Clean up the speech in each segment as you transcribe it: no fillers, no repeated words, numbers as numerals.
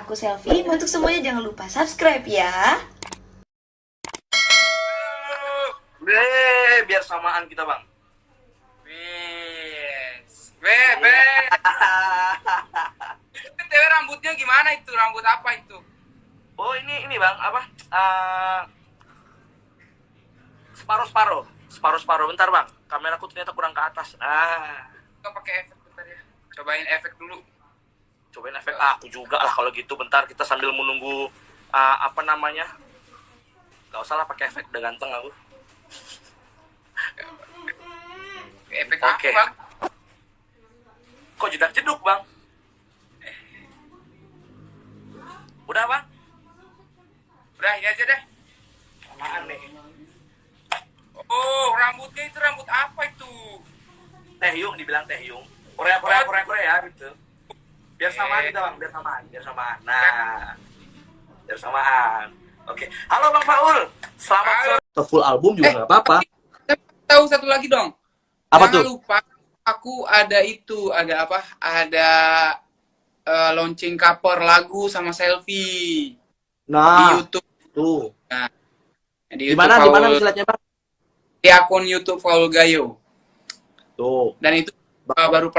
aku Selfie. Untuk semuanya jangan lupa subscribe ya. Biar samaan kita, Bang. Tewe rambutnya gimana itu? Rambut apa itu? Oh, ini Bang, apa? Separuh. Bentar, Bang. Kameraku ternyata kurang ke atas. Kita pakai efek bentar ya. Cobain efek dulu. Cobain efek. Aku juga lah kalau gitu. Bentar kita sambil menunggu apa namanya? Gak usah lah pakai efek, udah ganteng aku. Efek Oke. apa, Bang? Kok jedak-jeduk, Bang? Udah, Bang? Udah, ini aja deh. Samaan nih. Oh, rambutnya itu rambut apa itu? Taehyung, dibilang Taehyung. Korea gitu. Biar samaan kita, Bang. Biar samaan. Nah. Biar samaan. Oke. Halo, Bang Faul. Selamat sore. Atau full album juga nggak apa-apa. Tahu satu lagi dong. Apa Jangan tuh? lupa, aku ada itu, ada apa? Ada launching cover lagu sama Selfie di Nah, YouTube. tuh. Nah, di Di mana bisa lihatnya, Bang? di akun YouTube Faul Gayo. Tuh. Dan itu baru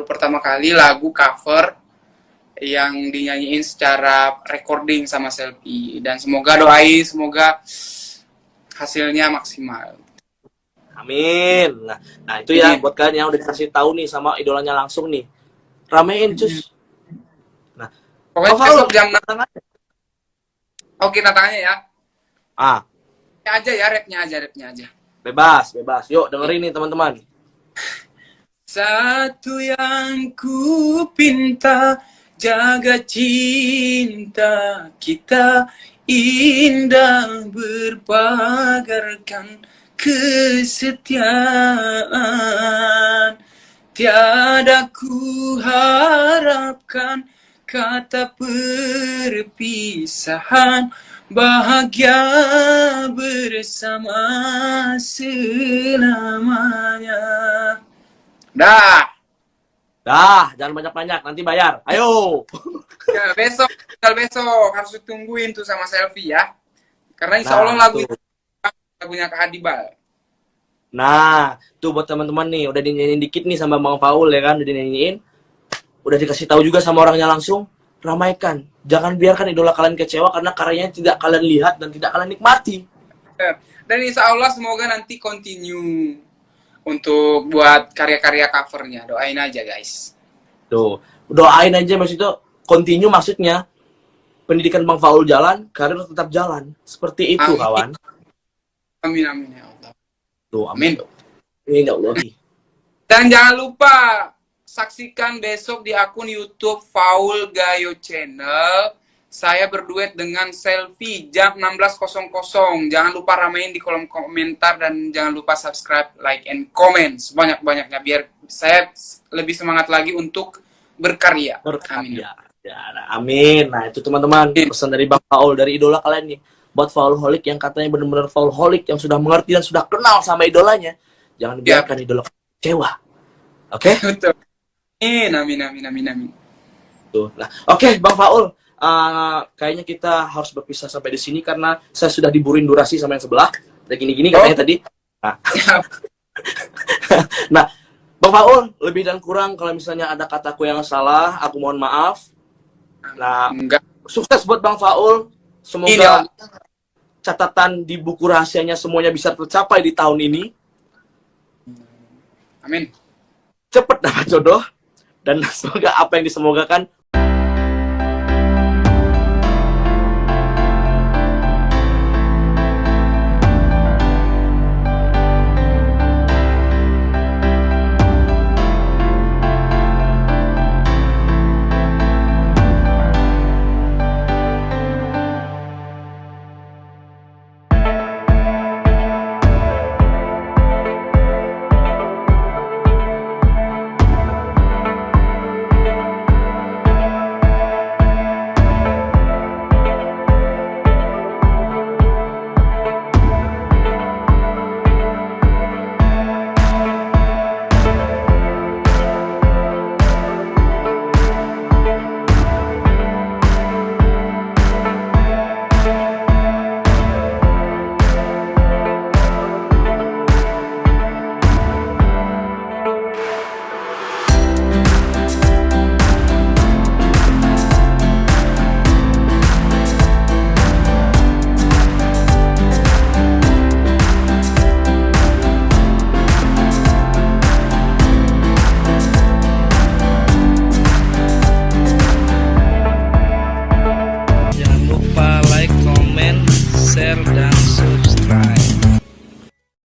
pertama kali lagu cover yang dinyanyiin secara recording sama Selfie, dan semoga hasilnya maksimal. Amin. Nah itu ya buat kalian yang udah dikasih tahu nih sama idolanya langsung nih. Ramein, cus. Nah, Pokoknya Faul, besok jam 6. datang aja. Oke, tantangannya ya. Ah, Rapnya aja. bebas. Yuk dengerin nih teman-teman. Satu yang ku pinta, jaga cinta kita, indah berpagarkan kesetiaan. Tiada ku harapkan kata perpisahan, bahagia bersama selamanya. Dah, Jangan banyak-banyak, nanti bayar. Ayo. ya, besok harus ditungguin tuh sama Selfie ya. Karena insya Allah Tuh. lagunya Kak Adibal. Nah, tuh buat teman-teman nih, udah dinyanyiin dikit nih sama Bang Faul ya kan, udah dinyanyiin. Udah dikasih tahu juga sama orangnya langsung, ramaikan. Jangan biarkan idola kalian kecewa karena karyanya tidak kalian lihat dan tidak kalian nikmati. Dan insya Allah semoga nanti continue untuk buat karya-karya covernya. Doain aja guys. Tuh, doain aja maksudnya continue maksudnya. Pendidikan Bang Faul jalan, karir tetap jalan. Seperti itu, Amin. kawan. Amin ya Allah. Tuh, Amin. Amin ya Allah. Dan jangan lupa saksikan besok di akun YouTube Faul Gayo Channel. Saya berduet dengan Selfie jam 16.00. Jangan lupa ramein di kolom komentar dan jangan lupa subscribe, like, and comment sebanyak-banyaknya biar saya lebih semangat lagi untuk berkarya. Amin. Ya, amin. Nah, itu teman-teman pesan dari Bang Faul, dari idola kalian nih. Buat Faulholic yang katanya benar-benar Faulholic, yang sudah mengerti dan sudah kenal sama idolanya. Jangan biarkan idola kecewa. Oke? Betul. Amin. Tuh. Nah, oke, Bang Faul. Kayaknya kita harus berpisah sampai di sini karena saya sudah diburin durasi sama yang sebelah. Udah gini-gini katanya tadi. Nah. Nah, Bang Faul, lebih dan kurang kalau misalnya ada kataku yang salah, aku mohon maaf. Nah, Enggak. sukses buat Bang Faul. Semoga catatan di buku rahasianya semuanya bisa tercapai di tahun ini. Amin. Cepet dapat jodoh. Dan semoga apa yang disemogakan